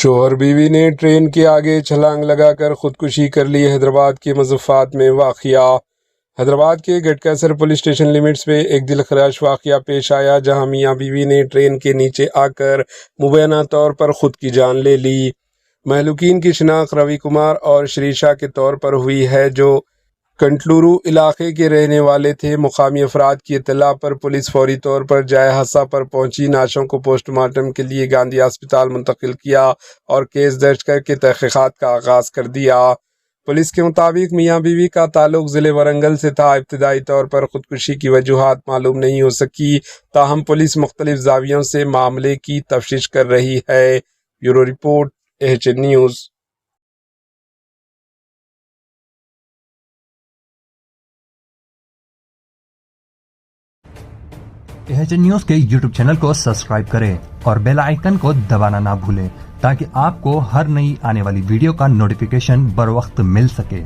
شوہر بیوی نے ٹرین کے آگے چھلانگ لگا کر خودکشی کر لی۔ حیدرآباد کے مضافات میں واقعہ۔ حیدرآباد کے گٹکیسر پولیس اسٹیشن لیمٹس میں ایک دلخراش واقعہ پیش آیا، جہاں میاں بیوی نے ٹرین کے نیچے آ کر مبینہ طور پر خود کی جان لے لی۔ مہلوکین کی شناخت روی کمار اور شریشا کے طور پر ہوئی ہے، جو کنٹلورو علاقے کے رہنے والے تھے۔ مقامی افراد کی اطلاع پر پولیس فوری طور پر جائے حادثہ پر پہنچی، نعشوں کو پوسٹ مارٹم کے لیے گاندھی ہسپتال منتقل کیا اور کیس درج کر کے تحقیقات کا آغاز کر دیا۔ پولیس کے مطابق میاں بیوی کا تعلق ضلع ورنگل سے تھا۔ ابتدائی طور پر خودکشی کی وجوہات معلوم نہیں ہو سکی، تاہم پولیس مختلف زاویوں سے معاملے کی تفتیش کر رہی ہے۔ Bureau report, AHN news. AHN news کے YouTube چینل کو سبسکرائب کریں اور بیل آئیکن کو دبانا نہ بھولیں تاکہ آپ کو ہر نئی آنے والی ویڈیو کا نوٹیفیکیشن بر وقت مل سکے۔